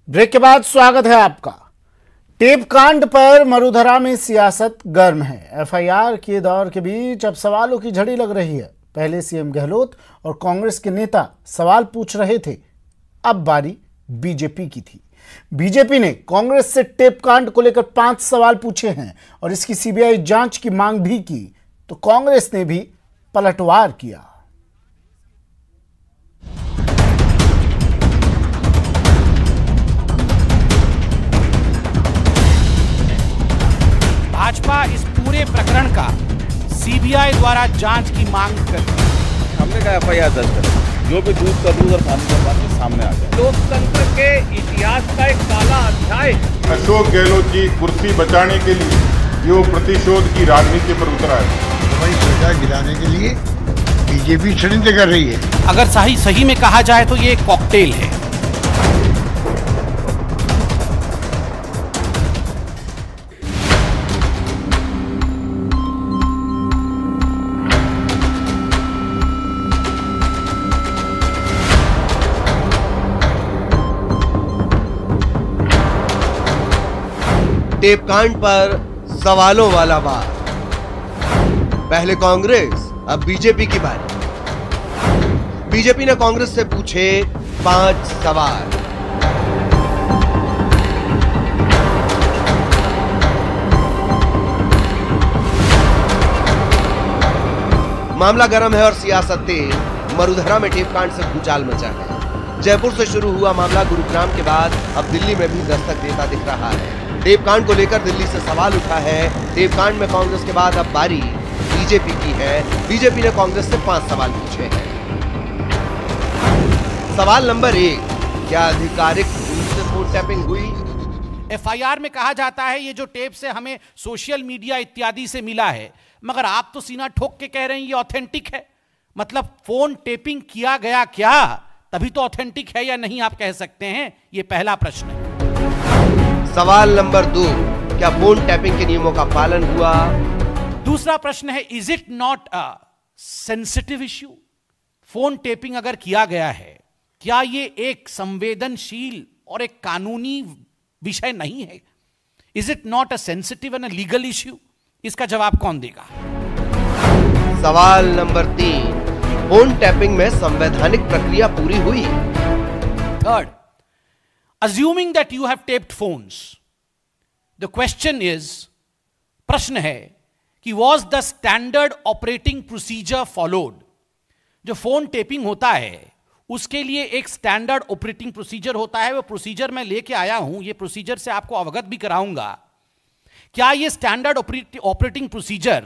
Break के बाद स्वागत है आपका। टेप कांड पर मरुधरा में सियासत गर्म है। एफआईआर के दौर के बीच अब सवालों की झड़ी लग रही है। पहले सीएम गहलोत और कांग्रेस के नेता सवाल पूछ रहे थे, अब बारी बीजेपी की थी। बीजेपी ने कांग्रेस से टेप कांड को लेकर 5 सवाल पूछे हैं और इसकी सीबीआई जांच की मांग भी की, तो कांग्रेस ने भी पलटवार किया। भाजपा इस पूरे प्रकरण का सीबीआई द्वारा जांच की मांग करती है। हमने कहा एफआईआर दर्ज करें, जो भी दूध का दूध और पानी का पानी सामने आ जाए। लोकतंत्र के इतिहास का एक काला अध्याय। अशोक गहलोत जी कुर्सी बचाने के लिए जो प्रतिशोध की राजनीति पर उतरा है, वही सजा गिराने के लिए बीजेपी षड्यंत्र कर रही है। अगर सही में कहा जाए तो ये एक कॉकटेल है। टेप कांड पर सवालों वाला वार। पहले कांग्रेस, अब बीजेपी की बारी। बीजेपी ने कांग्रेस से पूछे 5 सवाल। मामला गर्म है और सियासत तेज। मरुधरा में टेप कांड से भूचाल मचा है। जयपुर से शुरू हुआ मामला गुरुग्राम के बाद अब दिल्ली में भी दस्तक देता दिख रहा है। टेप कांड को लेकर दिल्ली से सवाल उठा है। टेप कांड में कांग्रेस के बाद अब बारी बीजेपी की है। बीजेपी ने कांग्रेस से 5 सवाल पूछे हैं। सवाल नंबर 1, क्या आधिकारिक रूप से फोन टैपिंग हुई? एफआईआर में कहा जाता है ये जो टेप से हमें सोशल मीडिया इत्यादि से मिला है, मगर आप तो सीना ठोक के कह रहे हैं ये ऑथेंटिक है। मतलब फोन टेपिंग किया गया क्या, तभी तो ऑथेंटिक है या नहीं आप कह सकते हैं। ये पहला प्रश्न है। सवाल नंबर 2, क्या फोन टैपिंग के नियमों का पालन हुआ? दूसरा प्रश्न है, is it not a sensitive issue? Phone tapping अगर किया गया है, क्या ये एक संवेदनशील और एक कानूनी विषय नहीं है? Is it not a sensitive and a legal issue? इसका जवाब कौन देगा? सवाल नंबर 3, फोन टैपिंग में संवैधानिक प्रक्रिया पूरी हुई? Third, assuming that you have taped phones, the question is, प्रश्न है कि was the standard operating procedure followed? जो फोन टेपिंग होता है उसके लिए एक स्टैंडर्ड ऑपरेटिंग प्रोसीजर होता है। वो प्रोसीजर मैं लेके आया हूं, ये प्रोसीजर से आपको अवगत भी कराऊंगा। क्या ये स्टैंडर्ड ऑपरेटिंग प्रोसीजर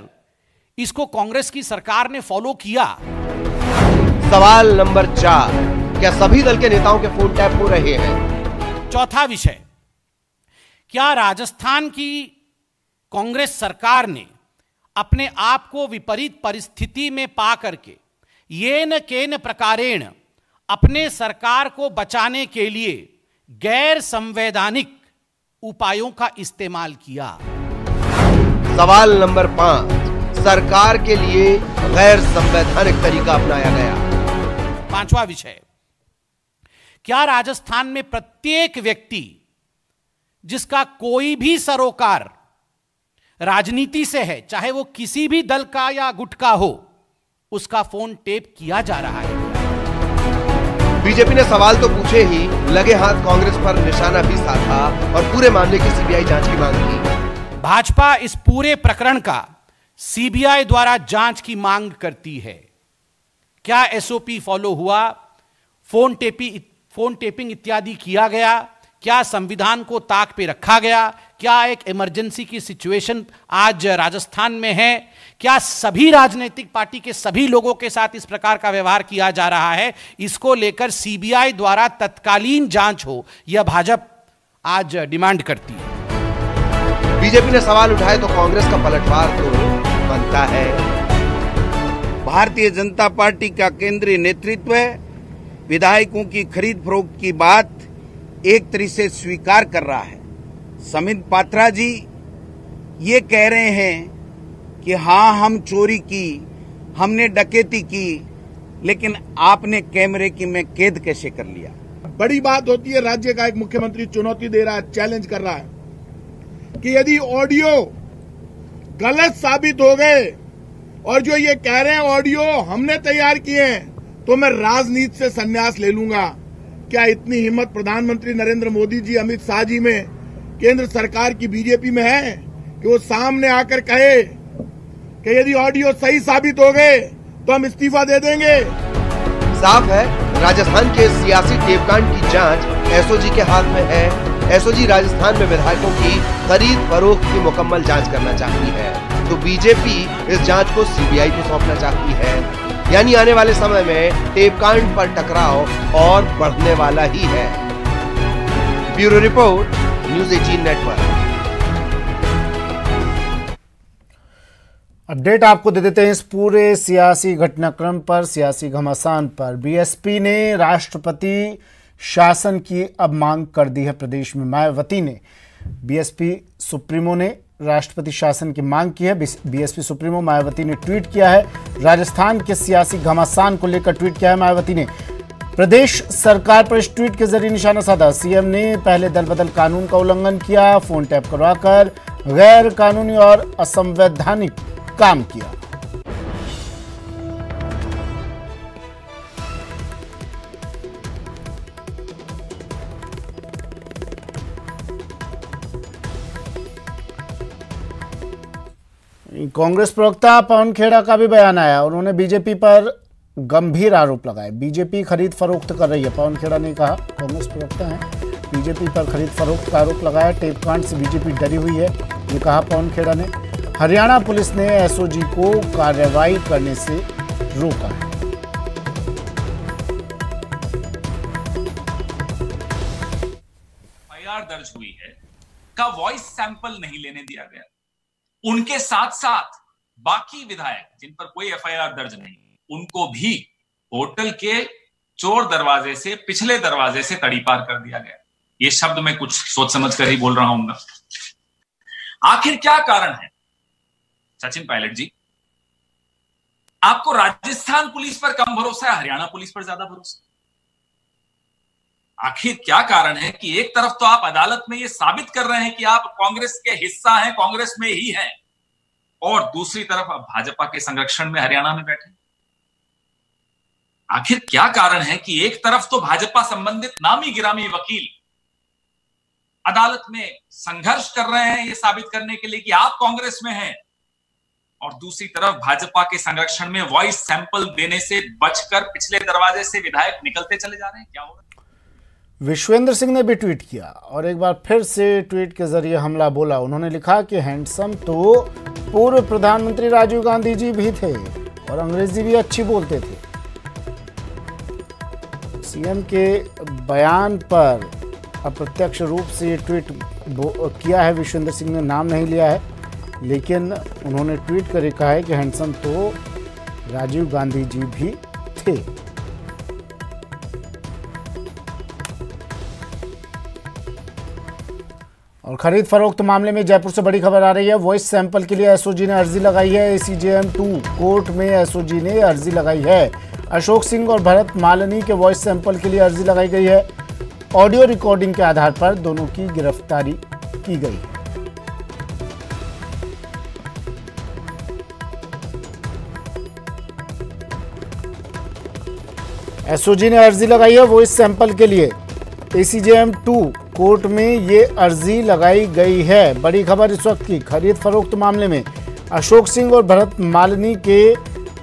इसको कांग्रेस की सरकार ने फॉलो किया? सवाल नंबर 4, क्या सभी दल के नेताओं के फोन टैप हो रहे हैं? चौथा विषय, क्या राजस्थान की कांग्रेस सरकार ने अपने आप को विपरीत परिस्थिति में पा करके येन केन प्रकारेण अपने सरकार को बचाने के लिए गैर संवैधानिक उपायों का इस्तेमाल किया? सवाल नंबर 5, सरकार के लिए गैर संवैधानिक तरीका अपनाया गया? पांचवा विषय, क्या राजस्थान में प्रत्येक व्यक्ति जिसका कोई भी सरोकार राजनीति से है, चाहे वो किसी भी दल का या गुट का हो, उसका फोन टेप किया जा रहा है? बीजेपी ने सवाल तो पूछे ही, लगे हाथ कांग्रेस पर निशाना भी साधा और पूरे मामले की सीबीआई जांच की मांग की। भाजपा इस पूरे प्रकरण का सीबीआई द्वारा जांच की मांग करती है। क्या एसओपी फॉलो हुआ? फोन टेपिंग इत्यादि किया गया? क्या संविधान को ताक पे रखा गया? क्या एक इमरजेंसी की सिचुएशन आज राजस्थान में है? क्या सभी राजनीतिक पार्टी के सभी लोगों के साथ इस प्रकार का व्यवहार किया जा रहा है? इसको लेकर सीबीआई द्वारा तत्कालीन जांच हो, यह भाजपा आज डिमांड करती है। बीजेपी ने सवाल उठाए तो कांग्रेस का पलटवार तो बनता है। भारतीय जनता पार्टी का केंद्रीय नेतृत्व विधायकों की खरीद फरोख्त की बात एक तरह से स्वीकार कर रहा है। समित पात्रा जी ये कह रहे हैं कि हाँ, हम चोरी की, हमने डकैती की, लेकिन आपने कैमरे की में कैद कैसे कर लिया? बड़ी बात होती है, राज्य का एक मुख्यमंत्री चुनौती दे रहा है, चैलेंज कर रहा है कि यदि ऑडियो गलत साबित हो गए और जो ये कह रहे हैं ऑडियो हमने तैयार किए हैं तो मैं राजनीति से संन्यास ले लूंगा। क्या इतनी हिम्मत प्रधानमंत्री नरेंद्र मोदी जी, अमित शाह जी में, केंद्र सरकार की बीजेपी में है कि वो सामने आकर कहे कि यदि ऑडियो सही साबित हो गए तो हम इस्तीफा दे देंगे? साफ है, राजस्थान के सियासी टेपकांड की जांच एसओजी के हाथ में है। एसओजी राजस्थान में विधायकों की खरीद फरोख्त की मुकम्मल जांच करना चाहती है, तो बीजेपी इस जांच को सीबीआई को सौंपना चाहती है। यानी आने वाले समय में टेपकांड पर टकराव और बढ़ने वाला ही है। Bureau report, news 18 network. Update आपको दे देते हैं इस पूरे सियासी घटनाक्रम पर, सियासी घमासान पर। बीएसपी ने राष्ट्रपति शासन की अब मांग कर दी है। प्रदेश में मायावती ने बीएसपी सुप्रीमो ने राष्ट्रपति शासन की मांग की है। बीएसपी सुप्रीमो मायावती ने ट्वीट किया है। राजस्थान के सियासी घमासान को लेकर ट्वीट किया है मायावती ने। प्रदेश सरकार पर इस ट्वीट के जरिए निशाना साधा। सीएम ने पहले दल बदल कानून का उल्लंघन किया, फोन टैप करवाकर गैर कानूनी और असंवैधानिक काम किया। कांग्रेस प्रवक्ता पवन खेड़ा का भी बयान आया। उन्होंने बीजेपी पर गंभीर आरोप लगाए। बीजेपी खरीद फरोख्त कर रही है, पवन खेड़ा ने कहा। कांग्रेस प्रवक्ता हैं, बीजेपी पर खरीद फरोख्त का आरोप लगाया। टेपकांड से बीजेपी डरी हुई है, ये कहा पवन खेड़ा ने। हरियाणा पुलिस ने एसओजी को कार्रवाई करने से रोका है। एफआईआर दर्ज हुई है का वॉइस सैंपल नहीं लेने दिया गया। उनके साथ साथ बाकी विधायक जिन पर कोई एफआईआर दर्ज नहीं, उनको भी होटल के चोर दरवाजे से, पिछले दरवाजे से तड़ीपार कर दिया गया। ये शब्द मैं कुछ सोच समझ कर ही बोल रहा हूं। आखिर क्या कारण है? सचिन पायलट जी, आपको राजस्थान पुलिस पर कम भरोसा है, हरियाणा पुलिस पर ज्यादा भरोसा? आखिर क्या कारण है कि एक तरफ तो आप अदालत में ये साबित कर रहे हैं कि आप कांग्रेस के हिस्सा हैं, कांग्रेस में ही हैं, और दूसरी तरफ आप भाजपा के संरक्षण में हरियाणा में बैठे? आखिर क्या कारण है कि एक तरफ तो भाजपा संबंधित नामी गिरामी वकील अदालत में संघर्ष कर रहे हैं ये साबित करने के लिए कि आप कांग्रेस में हैं, और दूसरी तरफ भाजपा के संरक्षण में वॉइस सैंपल देने से बचकर पिछले दरवाजे से विधायक निकलते चले जा रहे हैं? क्या हो रहा है? विश्वेंद्र सिंह ने भी ट्वीट किया और एक बार फिर से ट्वीट के जरिए हमला बोला। उन्होंने लिखा कि हैंडसम तो पूर्व प्रधानमंत्री राजीव गांधी जी भी थे और अंग्रेजी भी अच्छी बोलते थे। सीएम के बयान पर अप्रत्यक्ष रूप से ये ट्वीट किया है। विश्वेंद्र सिंह ने नाम नहीं लिया है, लेकिन उन्होंने ट्वीट कर कहा है कि हैंडसम तो राजीव गांधी जी भी थे। और खरीद फरोख्त मामले में जयपुर से बड़ी खबर आ रही है। वॉइस सैंपल के लिए एसओजी ने अर्जी लगाई है। एसीजेएम 2 कोर्ट में एसओजी ने अर्जी लगाई है। अशोक सिंह और भरत मालनी के वॉइस सैंपल के लिए अर्जी लगाई गई है। ऑडियो रिकॉर्डिंग के आधार पर दोनों की गिरफ्तारी की गई है। एसओजी ने अर्जी लगाई है वॉइस सैंपल के लिए। एसीजेएम 2 कोर्ट में ये अर्जी लगाई गई है। बड़ी खबर इस वक्त की, खरीद फरोख्त मामले में अशोक सिंह और भरत मालनी के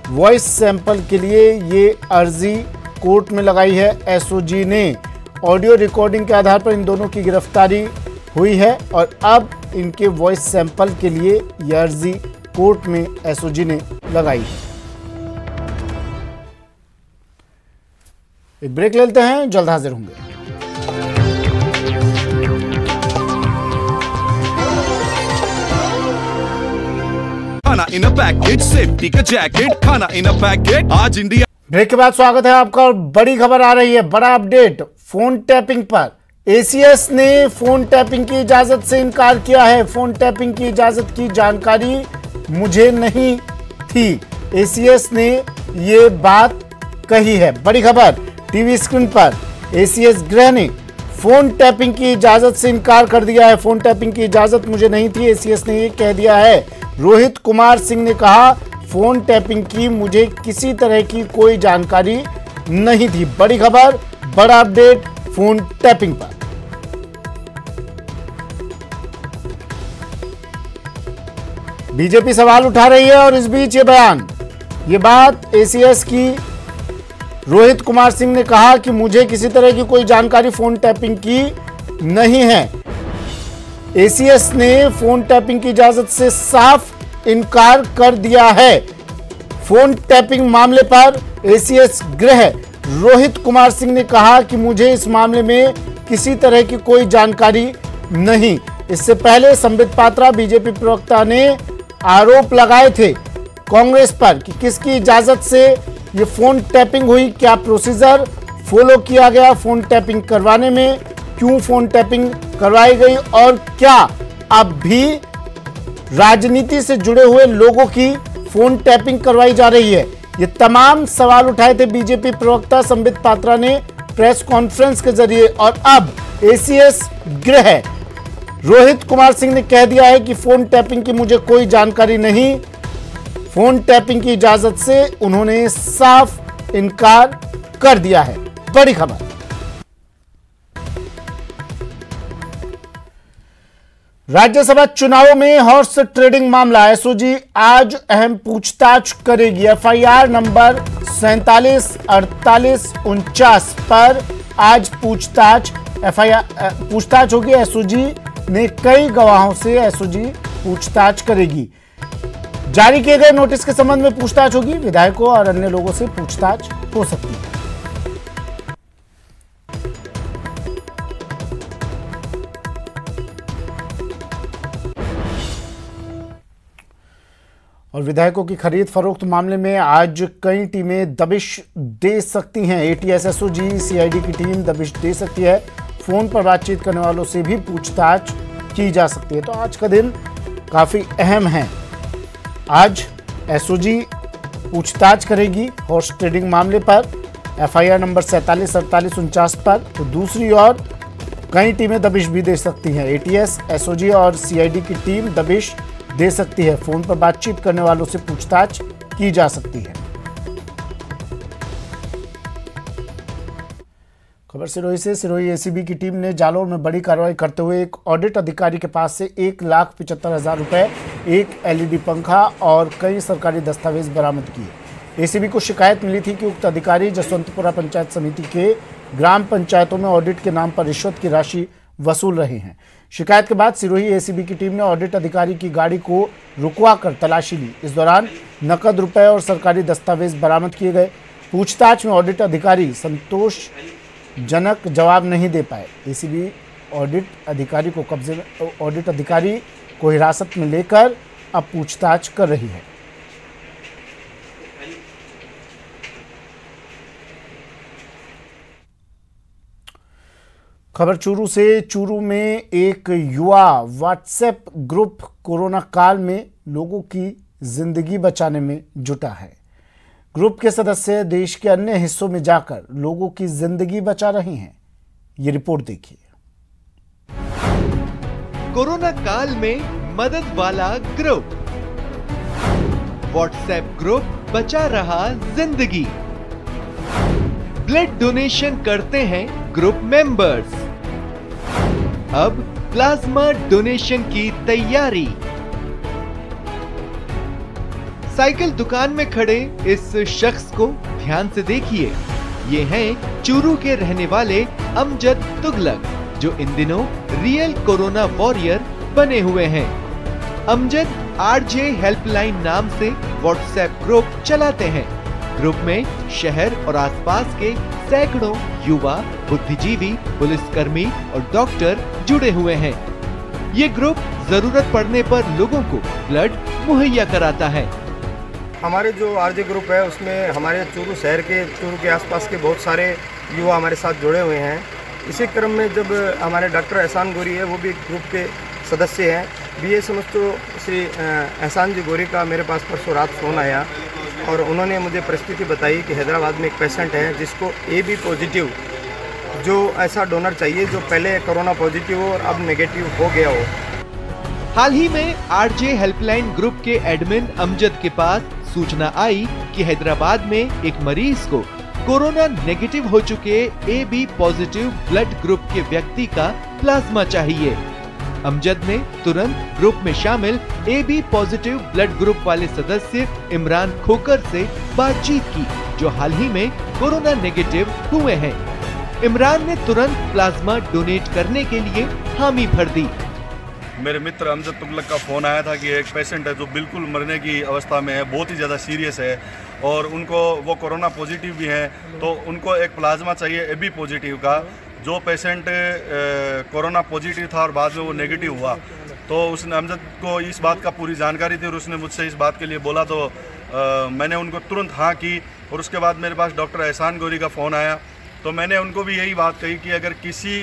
वॉइस सैंपल के लिए ये अर्जी कोर्ट में लगाई है एसओजी ने। ऑडियो रिकॉर्डिंग के आधार पर इन दोनों की गिरफ्तारी हुई है और अब इनके वॉइस सैंपल के लिए यह अर्जी कोर्ट में एसओजी ने लगाई है। एक ब्रेक लेते हैं, जल्द हाजिर होंगे। खाना इन अ पैकेट, सेफ्टी का जैकेट, खाना इन अ पैकेट, आज इंडिया। ब्रेक के बाद स्वागत है आपका। बड़ी खबर आ रही है, बड़ा अपडेट फोन टैपिंग पर। एसीएस ने फोन टैपिंग की इजाजत से इनकार किया है। फोन टैपिंग की इजाजत की जानकारी मुझे नहीं थी, एसीएस ने ये बात कही है। बड़ी खबर टीवी स्क्रीन पर। एसीएस गृह ने फोन टैपिंग की इजाजत से इनकार कर दिया है। फोन टैपिंग की इजाजत मुझे नहीं थी, एसीएस ने ये कह दिया है। रोहित कुमार सिंह ने कहा, फोन टैपिंग की मुझे किसी तरह की कोई जानकारी नहीं थी। बड़ी खबर, बड़ा अपडेट फोन टैपिंग पर। बीजेपी सवाल उठा रही है और इस बीच ये बात एसीएस की रोहित कुमार सिंह ने कहा कि मुझे किसी तरह की कोई जानकारी फोन टैपिंग की नहीं है। एसीएस ने फोन टैपिंग की इजाजत से साफ इनकार कर दिया है। फोन टैपिंग मामले पर एसीएस गृह रोहित कुमार सिंह ने कहा कि मुझे इस मामले में किसी तरह की कोई जानकारी नहीं। इससे पहले संबित पात्रा बीजेपी प्रवक्ता ने आरोप लगाए थे कांग्रेस पर कि किसकी इजाजत से ये फोन टैपिंग हुई, क्या प्रोसीजर फॉलो किया गया फोन टैपिंग करवाने में, क्यों फोन टैपिंग करवाई गई और क्या अब भी राजनीति से जुड़े हुए लोगों की फोन टैपिंग करवाई जा रही है। ये तमाम सवाल उठाए थे बीजेपी प्रवक्ता संबित पात्रा ने प्रेस कॉन्फ्रेंस के जरिए और अब एसीएस गृह रोहित कुमार सिंह ने कह दिया है कि फोन टैपिंग की मुझे कोई जानकारी नहीं। फोन टैपिंग की इजाजत से उन्होंने साफ इनकार कर दिया है। बड़ी खबर, राज्यसभा चुनावों में हॉर्स ट्रेडिंग मामला, एसओजी आज अहम पूछताछ करेगी। एफआईआर नंबर 47 48 49 पर आज पूछताछ होगी। एसओजी ने कई गवाहों से एसओजी पूछताछ करेगी। जारी किए गए नोटिस के संबंध में पूछताछ होगी। विधायकों और अन्य लोगों से पूछताछ हो सकती है। और विधायकों की खरीद फरोख्त मामले में आज कई टीमें दबिश दे सकती हैं। एटीएस, एसओजी, सीआईडी की टीम दबिश दे सकती है। फोन पर बातचीत करने वालों से भी पूछताछ की जा सकती है। तो आज का दिन काफी अहम है। आज एसओजी पूछताछ करेगी हॉर्स ट्रेडिंग मामले पर, एफआईआर नंबर 47 48 49 पर। तो दूसरी ओर कई टीमें दबिश भी दे सकती हैं। एटीएस, एसओजी और सीआईडी की टीम दबिश दे सकती है। फोन पर बातचीत करने वालों से पूछताछ की जा सकती है। खबर सिरोही से। सिरोही एसीबी की टीम ने जालौर में बड़ी कार्रवाई करते हुए एक ऑडिट अधिकारी के पास से 1,75,000 रुपए, एक एलईडी पंखा और कई सरकारी दस्तावेज बरामद किए। एसीबी को शिकायत मिली थी कि उक्त अधिकारी जसवंतपुरा पंचायत समिति के ग्राम पंचायतों में ऑडिट के नाम पर रिश्वत की राशि वसूल रहे हैं। शिकायत के बाद सिरोही एसीबी की टीम ने ऑडिट अधिकारी की गाड़ी को रुकवा कर तलाशी ली। इस दौरान नकद रुपए और सरकारी दस्तावेज बरामद किए गए। पूछताछ में ऑडिट अधिकारी संतोषजनक जवाब नहीं दे पाए। एसीबी ऑडिट अधिकारी को हिरासत में लेकर अब पूछताछ कर रही है। खबर चूरू से। चूरू में एक युवा व्हाट्सएप ग्रुप कोरोना काल में लोगों की जिंदगी बचाने में जुटा है। ग्रुप के सदस्य देश के अन्य हिस्सों में जाकर लोगों की जिंदगी बचा रहे हैं। ये रिपोर्ट देखिए। कोरोना काल में मदद वाला ग्रुप, व्हाट्सएप ग्रुप बचा रहा जिंदगी। ब्लड डोनेशन करते हैं ग्रुप मेंबर्स। अब प्लाज्मा डोनेशन की तैयारी। साइकिल दुकान में खड़े इस शख्स को ध्यान से देखिए। ये हैं चूरू के रहने वाले अमजद तुगलक, जो इन दिनों रियल कोरोना वॉरियर बने हुए हैं। अमजद आरजे हेल्पलाइन नाम से व्हाट्सएप ग्रुप चलाते हैं। ग्रुप में शहर और आसपास के सैकड़ों युवा, बुद्धिजीवी, पुलिसकर्मी और डॉक्टर जुड़े हुए हैं। ये ग्रुप जरूरत पड़ने पर लोगों को ब्लड मुहैया कराता है। हमारे जो आरजे ग्रुप है उसमें हमारे चूरू शहर के, चूरू के आसपास के बहुत सारे युवा हमारे साथ जुड़े हुए हैं। इसी क्रम में जब हमारे डॉक्टर एहसान गोरी है, वो भी ग्रुप के सदस्य हैं। बीए समझो श्री एहसान जी गोरी का मेरे पास परसों रात फ़ोन आया और उन्होंने मुझे परिस्थिति बताई कि हैदराबाद में एक पेशेंट है जिसको AB पॉजिटिव जो ऐसा डोनर चाहिए जो पहले कोरोना पॉजिटिव हो और अब नेगेटिव हो गया हो। हाल ही में आरजे हेल्पलाइन ग्रुप के एडमिन अमजद के पास सूचना आई कि हैदराबाद में एक मरीज को कोरोना नेगेटिव हो चुके AB पॉजिटिव ब्लड ग्रुप के व्यक्ति का प्लाज्मा चाहिए। अमजद ने तुरंत ग्रुप में शामिल AB पॉजिटिव ब्लड ग्रुप वाले सदस्य इमरान खोकर से बातचीत की, जो हाल ही में कोरोना नेगेटिव हुए हैं। इमरान ने तुरंत प्लाज्मा डोनेट करने के लिए हामी भर दी। मेरे मित्र अमजद तुगलक का फ़ोन आया था कि एक पेशेंट है जो बिल्कुल मरने की अवस्था में है, बहुत ही ज़्यादा सीरियस है और वो कोरोना पॉजिटिव भी है, तो उनको एक प्लाज्मा चाहिए AB पॉजिटिव का। जो पेशेंट कोरोना पॉजिटिव था और बाद में वो नेगेटिव हुआ, तो उसने अमजद को इस बात का पूरी जानकारी थी और उसने मुझसे इस बात के लिए बोला, तो मैंने उनको तुरंत हाँ की। और उसके बाद मेरे पास डॉक्टर एहसान गौरी का फ़ोन आया, तो मैंने उनको भी यही बात कही कि अगर किसी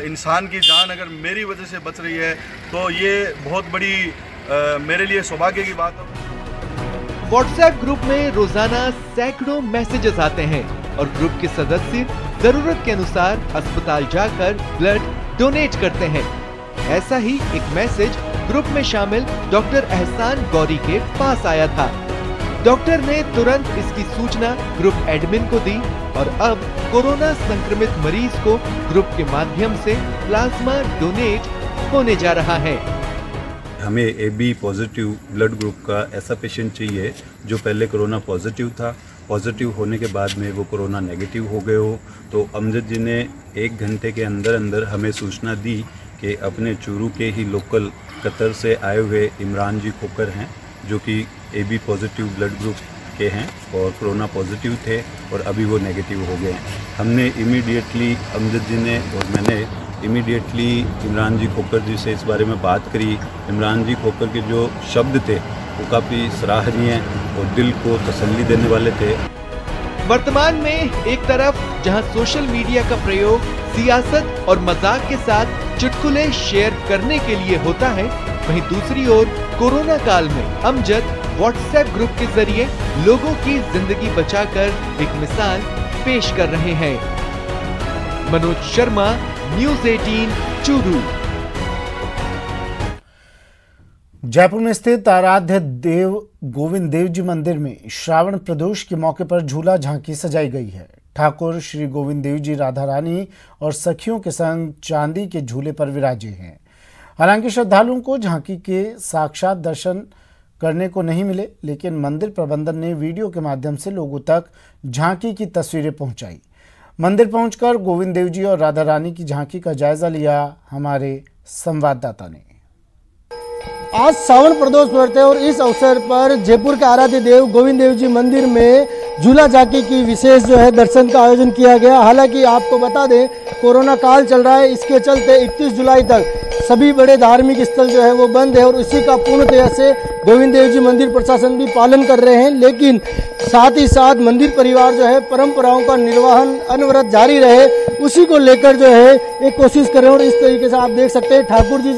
इंसान की जान अगर मेरी वजह से बच रही है तो ये बहुत बड़ी मेरे लिए सौभाग्य की बात है। व्हाट्सएप ग्रुप में रोजाना सैकड़ों मैसेजेस आते हैं और ग्रुप के सदस्य जरूरत के अनुसार अस्पताल जाकर ब्लड डोनेट करते हैं। ऐसा ही एक मैसेज ग्रुप में शामिल डॉक्टर एहसान गौरी के पास आया था। डॉक्टर ने तुरंत इसकी सूचना ग्रुप एडमिन को दी और अब कोरोना संक्रमित मरीज को ग्रुप के माध्यम से प्लाज्मा डोनेट होने जा रहा है। हमें AB पॉजिटिव ब्लड ग्रुप का ऐसा पेशेंट चाहिए जो पहले कोरोना पॉजिटिव था, पॉजिटिव होने के बाद में वो कोरोना नेगेटिव हो गए हो। तो अमजद जी ने 1 घंटे के अंदर अंदर हमें सूचना दी कि अपने चूरू के ही लोकल कतर से आए हुए इमरान जी खोकर हैं, जो कि AB पॉजिटिव ब्लड ग्रुप के हैं और कोरोना पॉजिटिव थे और अभी वो नेगेटिव हो गए हैं। हमने इमीडिएटली अमजद जी ने और मैंने इमीडिएटली इमरान जी खोकर जी से इस बारे में बात करी। इमरान जी खोकर के जो शब्द थे वो काफ़ी सराहनीय और दिल को तसल्ली देने वाले थे। वर्तमान में एक तरफ जहां सोशल मीडिया का प्रयोग सियासत और मजाक के साथ चुटकुले शेयर करने के लिए होता है, वहीं दूसरी ओर कोरोना काल में अमजद व्हाट्सएप ग्रुप के जरिए लोगों की जिंदगी बचाकर एक मिसाल पेश कर रहे हैं। मनोज शर्मा, न्यूज़ 18 चूरू। जयपुर में स्थित आराध्य देव गोविंद देव जी मंदिर में श्रावण प्रदोष के मौके पर झूला झांकी सजाई गई है। ठाकुर श्री गोविंद देव जी राधा रानी और सखियों के संग चांदी के झूले पर विराजे हैं। हालांकि श्रद्धालुओं को झांकी के साक्षात दर्शन करने को नहीं मिले, लेकिन मंदिर प्रबंधन ने वीडियो के माध्यम से लोगों तक झांकी की तस्वीरें पहुंचाई। मंदिर पहुंचकर गोविंद देव जी और राधा रानी की झांकी का जायजा लिया हमारे संवाददाता ने। आज श्रावण प्रदोष व्रत है और इस अवसर पर जयपुर के आराध्य देव गोविंद देव जी मंदिर में झूला झांकी की विशेष दर्शन का आयोजन किया गया। हालांकि आपको बता दें कोरोना काल चल रहा है, इसके चलते 31 जुलाई तक सभी बड़े धार्मिक स्थल वो बंद है और इसी का पूर्णतया से गोविंद देव जी मंदिर प्रशासन भी पालन कर रहे हैं। लेकिन साथ ही साथ मंदिर परिवार परंपराओं का निर्वहन अनवरत जारी रहे, उसी को लेकर एक कोशिश कर रहे हैं। और इस तरीके से आप देख सकते हैं ठाकुर जी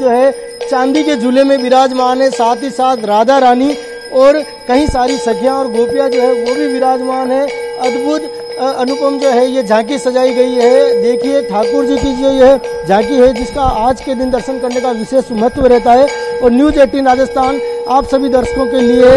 चांदी के झूले में विराजमान है, साथ ही साथ राधा रानी और कई सारी सखियां और गोपियां वो भी विराजमान है। अद्भुत अनुपम ये झांकी सजाई गई है। देखिए ठाकुर जी की जो झांकी है जिसका आज के दिन दर्शन करने का विशेष महत्व रहता है। और न्यूज़ 18 राजस्थान आप सभी दर्शकों के लिए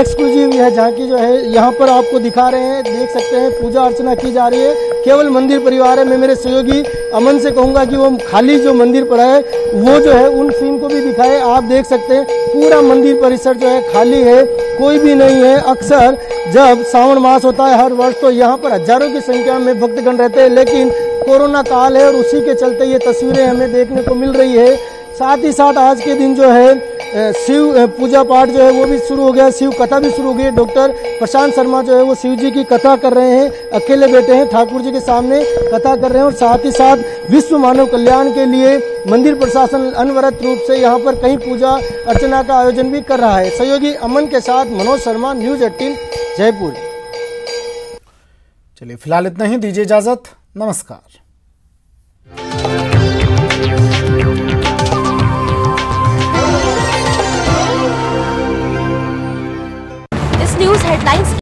एक्सक्लूसिव यह झांकी यहाँ पर आपको दिखा रहे हैं। देख सकते हैं पूजा अर्चना की जा रही है। केवल मंदिर परिवार है। मैं मेरे सहयोगी अमन से कहूंगा कि वो खाली जो मंदिर पड़ा है वो उन सीन को भी दिखाए। आप देख सकते हैं पूरा मंदिर परिसर खाली है, कोई भी नहीं है। अक्सर जब श्रावण मास होता है हर वर्ष तो यहाँ पर हजारों की संख्या में भक्तगण रहते हैं, लेकिन कोरोना काल है और उसी के चलते ये तस्वीरें हमें देखने को मिल रही है। साथ ही साथ आज के दिन शिव पूजा पाठ वो भी शुरू हो गया, शिव कथा भी शुरू हो गई। डॉक्टर प्रशांत शर्मा वो शिव जी की कथा कर रहे हैं, अकेले बैठे हैं ठाकुर जी के सामने कथा कर रहे हैं। और साथ ही साथ विश्व मानव कल्याण के लिए मंदिर प्रशासन अनवरत रूप से यहाँ पर कई पूजा अर्चना का आयोजन भी कर रहा है। सहयोगी अमन के साथ मनोज शर्मा, न्यूज़ 18 जयपुर। चलिए फिलहाल इतना ही, दीजिए इजाजत, नमस्कार। News headlines